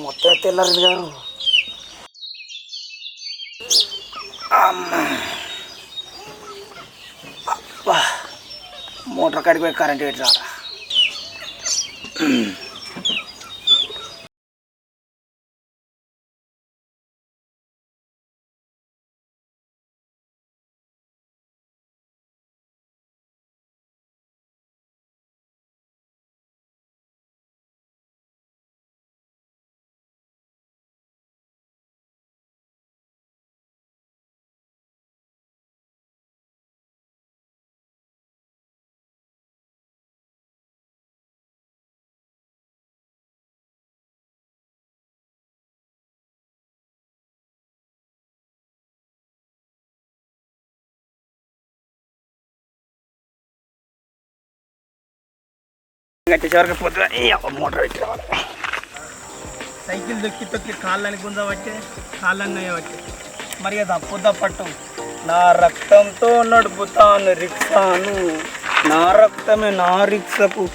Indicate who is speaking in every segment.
Speaker 1: మొత్తం తెల్లారింది గారు. అబ్బా మోటార్ కాడికి పోయి కరెంట్ పెట్టి రారా. చివరికి పొద్దున మోటార్ పెట్టి రావాలి. సైకిల్ దొక్కి తొక్కి కాళ్ళని గుంజబట్టే కాళ్ళని వచ్చే మరి తప్పట్టు నా రక్తంతో నడుపుతాను రిక్షాను, నా రక్తమే నా రిక్షకు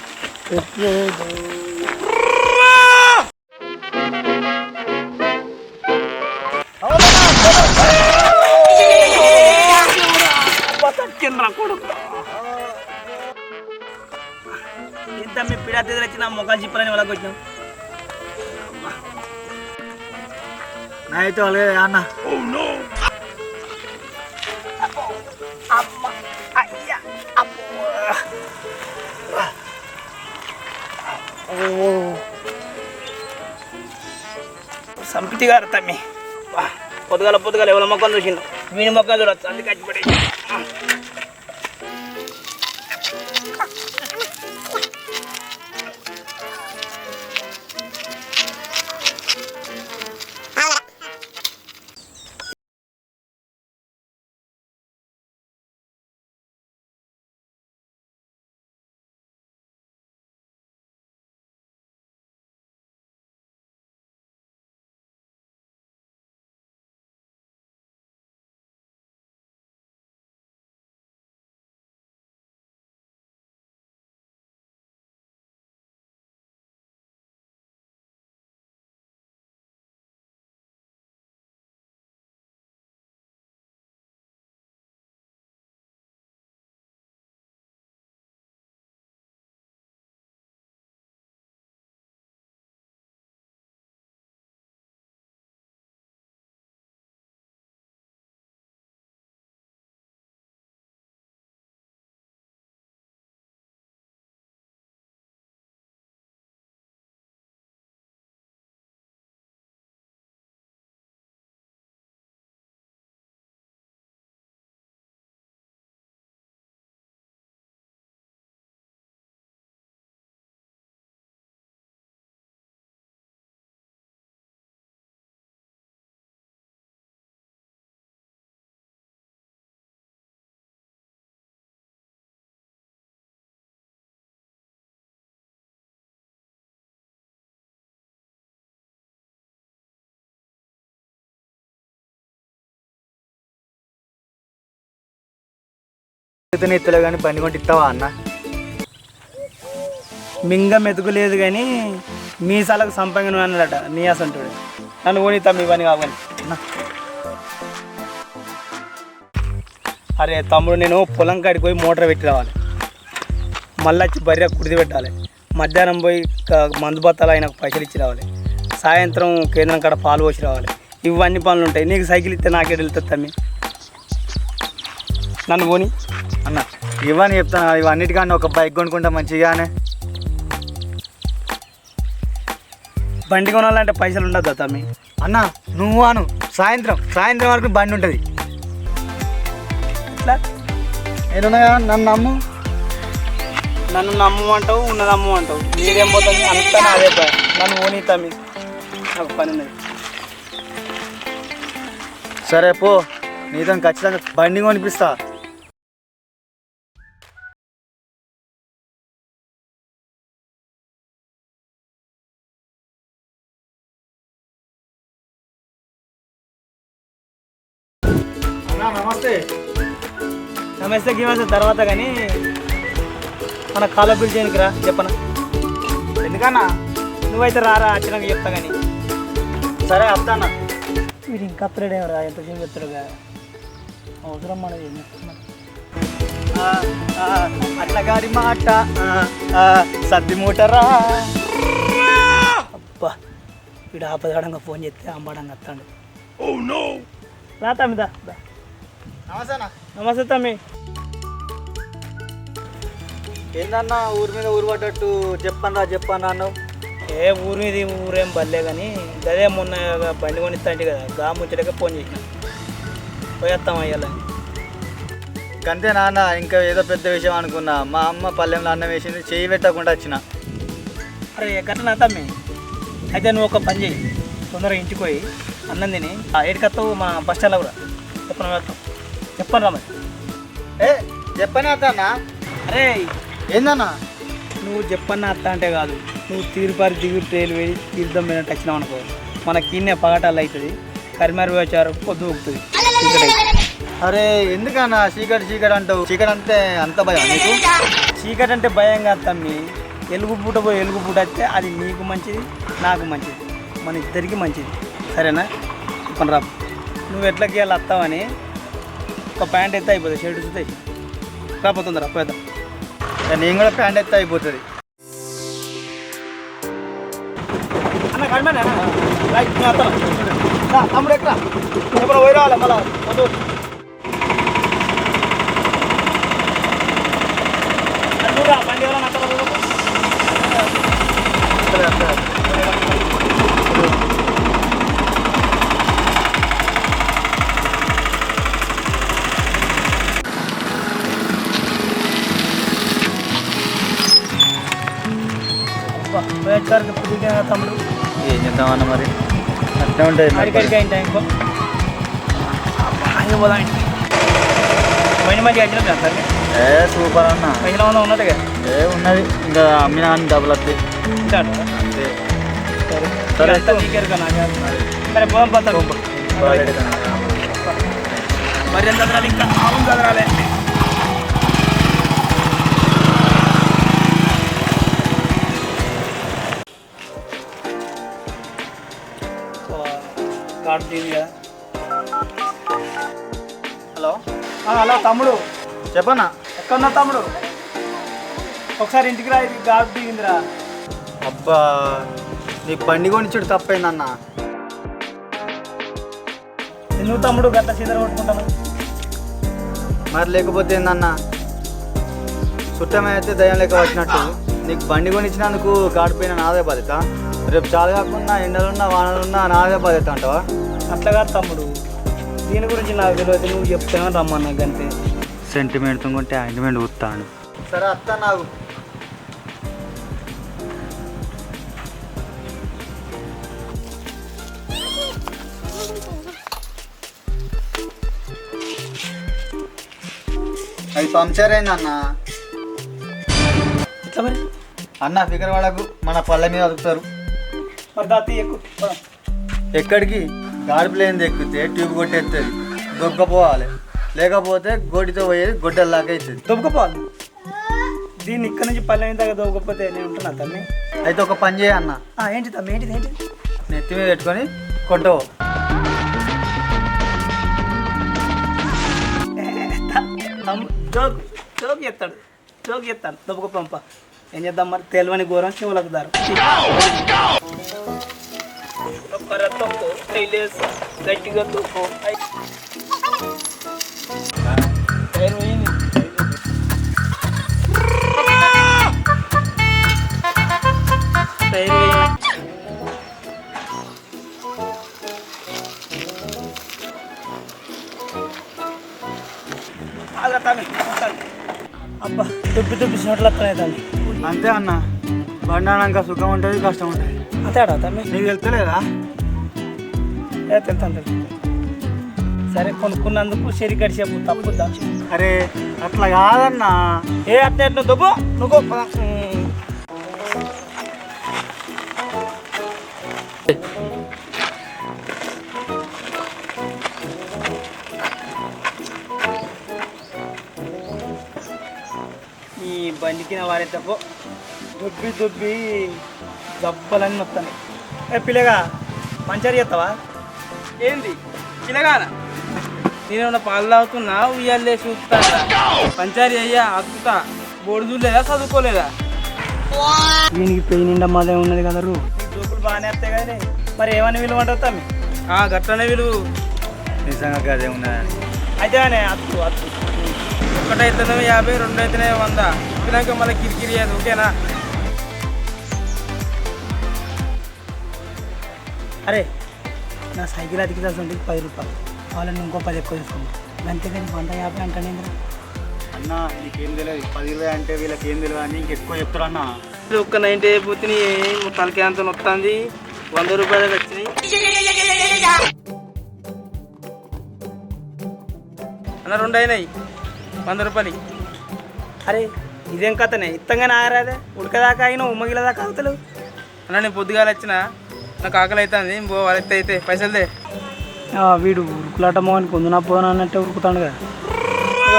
Speaker 1: కొడుకు. ఇంత మీ పిడా తెచ్చి నా మొక్కలు చిప్పలని వాళ్ళకి వచ్చినాం. నా అయితే వాళ్ళే అన్న సంపితి గారు తమ్మి పొద్దుగాల ఎవరి మొక్కలు చూసిండు, వీని మొక్కలు చూడవచ్చు. అందుకే కచ్చిపడి ఎత్తులో కానీ బండి కొంటే ఇస్తావా అన్న? మింగ మెతుకులేదు కానీ మీసాలకు సంపంగా అన్నాడట నీ అసంటుడు. నన్ను ఓనితా మీ పని కావాలి. అరే తమ్ముడు, నేను పొలం కాడికి పోయి మోటార్ పెట్టి రావాలి, మళ్ళీ వచ్చి బర్రె కుడిది పెట్టాలి, మధ్యాహ్నం పోయి మందు బత్తాలు ఆయనకు పైసలు ఇచ్చి రావాలి, సాయంత్రం కేంద్రం కాడ పాలు పోసి రావాలి. ఇవన్నీ పనులు ఉంటాయి. నీకు సైకిల్ ఇస్తే నాకే వెళ్తుంది తమ్మి, నన్ను పోని అన్న. ఇవన్నీ చెప్తాను, ఇవన్నిటికన్నా ఒక బైక్ కొనుక్కుంటా మంచిగానే. బండి కొనాలంటే పైసలు ఉండద్దా తమ్మి? అన్న నువ్వు అను, సాయంత్రం వరకు బండి ఉంటుంది. ఎట్లా నేనున్నా నన్ను నమ్ము అంటావు, ఉన్నదమ్ము అంటావు. నీదేం పోతుంది అంతా అదే పని. నన్ను ఓని తమ్మి, నాకు పని ఉన్నది. సరే పో, నీతో ఖచ్చితంగా బండి కొనిపిస్తా. నమస్తే గిమస్తే తర్వాత కానీ మన కాళ్ళ బిల్ చేయడానికి రా చెప్పనా? ఎందుకన్నా నువ్వైతే రారా వచ్చినాక చెప్తా కానీ.
Speaker 2: సరే వస్తానా.
Speaker 1: వీడు ఇంకా అత్తలేడేమరా ఎంతసేపు చెప్తాడుగా అవసరం మనది
Speaker 2: అట్లా గారి మాట సద్ది మూటరా.
Speaker 1: అబ్బా వీడు ఆపదాడంగా ఫోన్ చేస్తే అంబాడంగా వస్తాడు. రా తమ్మిదా.
Speaker 2: నమస్తేనా.
Speaker 1: నమస్తే తమ్మి.
Speaker 2: ఏందన్నా ఊరి మీద ఊరు పడ్డట్టు చెప్పన్నా అన్నావు.
Speaker 1: ఏ ఊరు ఇది ఊరేం బల్లే కానీ గదే మొన్న బండి కొనిస్తాంటి కదా గా ముచ్చటగా ఫోన్ చేసిన పోయేస్తాం అయ్యాలని.
Speaker 2: అంతే నాన్న, ఇంకా ఏదో పెద్ద విషయం అనుకున్నా. మా అమ్మ పల్లెంలో అన్నం వేసింది, చేయి పెట్టకుండా వచ్చిన.
Speaker 1: అరే గట్లనా తమ్మి, అయితే నువ్వు ఒక పని చేయి, తొందరగా ఇంటికి పోయి అన్నం తిని ఏడికత్తావు మా బస్ స్టాండ్లో కూడా చెప్పను రా మరి.
Speaker 2: చెప్పనే అత్తన్నా.
Speaker 1: అరే
Speaker 2: ఏందన్నా
Speaker 1: నువ్వు చెప్పన్న అత్త అంటే కాదు, నువ్వు తీరుపారి దిగురు ట్రైలు వేడి తీర్థం మీద వచ్చినావు అనుకో మనకి కిన్నే పగటాలు అవుతుంది, కరిమారు వచ్చారు పొద్దు ఊపుతుంది.
Speaker 2: అరే ఎందుకన్నా చీకటి అంటావు? చీకటి అంటే అంత భయం నీకు?
Speaker 1: చీకటి అంటే భయం కాదు తమ్మి, ఎలుగు పూట పోయి ఎలుగు పూట వస్తే అది నీకు మంచిది నాకు మంచిది మన ఇద్దరికి మంచిది. సరేనా చెప్పను రా. నువ్వు ఎట్లకి వెళ్ళి వస్తావని ఒక ప్యాంట్ ఎత్తే అయిపోతుంది, షర్ట్ చూస్తే రాపోతుందిరా పోయేద్దాం.
Speaker 2: నేను కూడా ప్యాంట్ ఎత్తే అయిపోతుంది.
Speaker 1: అన్న కడమనే తమ్ముడు ఎక్కడ ఎప్పుడు పోయి రావాలి మళ్ళా బండి ఎవరైనా పోయేచ్చారు పొద్దుగా తమ్ముడు.
Speaker 2: ఏం చేద్దామన్న మరి, అట్లా ఉంటుంది.
Speaker 1: అడిగడిగా ఇంట ఇంకో పోదాం ఇంటి బండి మంచిగా వచ్చిన సార్.
Speaker 2: సూపర్ అన్న.
Speaker 1: మహిళ ఉన్నది కదా
Speaker 2: ఉన్నది, ఇంకా అమ్మినా కానీ డబ్బులు వస్తాయి.
Speaker 1: సరే సరే అంతా నీకేరు కదా. సరే పోదాం పోతాం. మరి ఎంత చదరాలి, ఇంకా ఆవును చదరాలే. కార్డు తీయండి కదా.
Speaker 2: హలో
Speaker 1: హలో తమ్ముడు
Speaker 2: చెప్పన్నా.
Speaker 1: ఎక్కడున్నా తమ్ముడు? ఒకసారి ఇంటికి రా, ఇది గాడు దిగిందిరా.
Speaker 2: అబ్బా నీ బండి కొనిచ్చుడు తప్పైందన్న.
Speaker 1: ఎందుకు తమ్ముడు గట్ల సీదర కొట్టుకుంటాను?
Speaker 2: మరి లేకపోతే ఏందన్నా, చుట్టమైతే దయ్యం లెక్క వచ్చినట్టు నీకు బండి కొనిచ్చినందుకు గాడిపోయిన నాదే బాధ్యత. రేపు చాలా కాకుండా ఎండలున్నా వానలున్నా నాదే బాధ్యత అంటావా?
Speaker 1: అట్లా కాదు తమ్ముడు, దీని గురించి నాకు తెలియదు, నువ్వు చెప్తాను రమ్మన్నా అంతే.
Speaker 2: సెంటిమెంట్తో కొంటే ఆయింట్మెంట్ ఊస్తాను. సరే అత్త నాకు అది పంక్చర్ అయిందన్న.
Speaker 1: ఇట్లా మరి
Speaker 2: అన్న ఫిగర్ వాడకు, మన పళ్ళ మీద అదుపుతారు.
Speaker 1: మరి దాతి ఎక్కువ
Speaker 2: ఎక్కడికి? గాడి ప్లేన్ ఎక్కితే ట్యూబ్ కొట్టేస్తుంది, దొగ్గపోవాలి. లేకపోతే గోటితో పోయేది గొడ్డల్లాగా అవుతుంది.
Speaker 1: దొబ్బకపోవాలి. దీన్ని ఇక్కడ నుంచి పల్లె దాకా దొబ్బకపోతే నేను ఉంటున్నా తమ్మి.
Speaker 2: అయితే ఒక పని చేయ అన్న.
Speaker 1: ఏంటి తమ్మి? ఏంటిది?
Speaker 2: నెత్తి మీద పెట్టుకొని కొట్టవు.
Speaker 1: జోక్ చేస్తాడు, జోక్ చేస్తాను. దొబ్బక పంప ఏం చేద్దాం మరి, తెలివని ఘోరం శివులకు దారు. గట్టిగా తొక్కు. అబ్బా దుబ్బి దుబ్బి చోట్ల వస్తున్నాయి.
Speaker 2: అంతే అన్న, బండాక సుఖం ఉంటుంది, కష్టం ఉంటుంది.
Speaker 1: అంతేడా తమ్మి?
Speaker 2: నీకు వెళ్తలేదా?
Speaker 1: తెలుసు. సరే కొనుక్కున్నందుకు సరి గడిచేపు తప్పుద్దా?
Speaker 2: అరే అట్లా కాదన్నా.
Speaker 1: అట్లా నువ్వు దుబ్బు నువ్వు. ఈ బండికిన వారే తప్పు దుబ్బి దుబ్బి దెబ్బలన్నీ వస్తాయి. పిల్లగా పంచర్ చేస్తావా?
Speaker 3: ఏంది పిల్లగానా? నేనేమన్నా పాలు తాగుతున్నా ఉయ్యాలే చూపుతా పంచారి అయ్యా అద్దుతా బోర్డు చూడలేదా చదువుకోలేదా?
Speaker 1: దీనికి పెయి నిండా మదే ఉన్నది కదా రూ. జోకులు బాగానే వస్తాయి కానీ మరి ఏమని విలువంటావు తమ్మి?
Speaker 3: గట్లనే విలువ.
Speaker 2: నిజంగా అదే ఉన్నదని
Speaker 1: అయితే కానీ అత్తు అత్తు
Speaker 3: ఒకటైతేనే 50, రెండైతేనే 100. ఇలాగ మళ్ళీ కిరికిరి అది ఓకేనా?
Speaker 1: అరే నా సైకిల్ అతికిదాల్సి 10 రూపాయలు వాళ్ళని ఇంకో 10 ఎక్కువ తీసుకున్నాను. అంతేగాని 150 అంటాను ఏంద్రా?
Speaker 2: అన్న నీకేం తెలియదు 10 అంటే వీళ్ళకి ఏం తెలియదు అని ఇంకెక్కువ చెప్తారు అన్న.
Speaker 3: ఒక్క 90 అయిపోతుంది తలకి అంత నొత్తంది. 100 రూపాయలు వచ్చినాయి అన్న, 2 అయినాయి 100 రూపాయలు.
Speaker 1: అరే ఇదేం కథనే ఇత్తంగానే ఆగరాదే ఉడకదాకా అయినా ఉమ్మగిలదాకా అవుతలేవు.
Speaker 3: అన్న నేను పొద్దుగాల వచ్చిన నాకు ఆకలి అవుతుంది వాళ్ళెత్తే అయితే పైసలుదే.
Speaker 1: వీడు ఉరుకులాట మోహన్ కొందునా పోనా అన్నట్టే ఉరుకుతాడు కదా.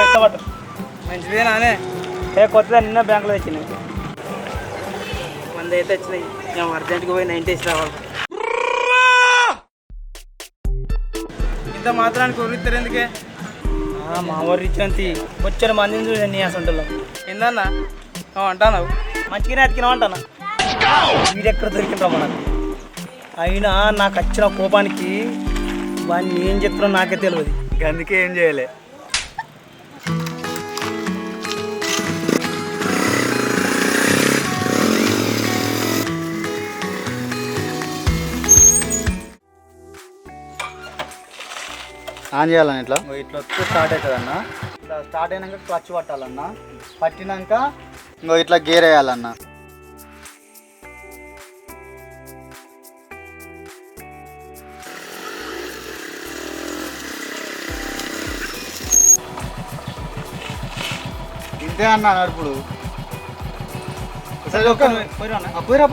Speaker 1: ఎత్తబట్ట
Speaker 3: మంచిదేనానే?
Speaker 1: కొత్తదా నిన్న బ్యాంకులో తెచ్చినాయి.
Speaker 3: 100 అయితే వచ్చినాయి. మేము అర్జెంట్గా పోయి 90 వేసి రావాలి. ఇంత మాత్రానికి ఉరిస్తారు ఎందుకే?
Speaker 1: మా ఊరు ఇచ్చినంత వచ్చిన మందిని చూడండి నీ అసంటలో.
Speaker 3: ఏందన్నా అంటావు?
Speaker 1: మంచిగానే అతికినావు అంటానా. వీడెక్కడ దొరికిండ్రా మనకు. అయినా నాకు వచ్చిన కోపానికి వాడిని ఏం చెప్తున్నా నాకే తెలియదు.
Speaker 2: అందుకే ఏం చేయలే. ఆన్ చేయాలన్న ఇట్లా ఇట్లా వస్తే స్టార్ట్ అవుతుంది అన్న. ఇట్లా స్టార్ట్ అయినాక క్లచ్ పట్టాలన్న. పట్టినాక ఇంకో ఇట్లా గేర్ వేయాలన్న. ఇంతే అన్న నడుపుడు.
Speaker 1: పోయిరా.
Speaker 2: పోయిరా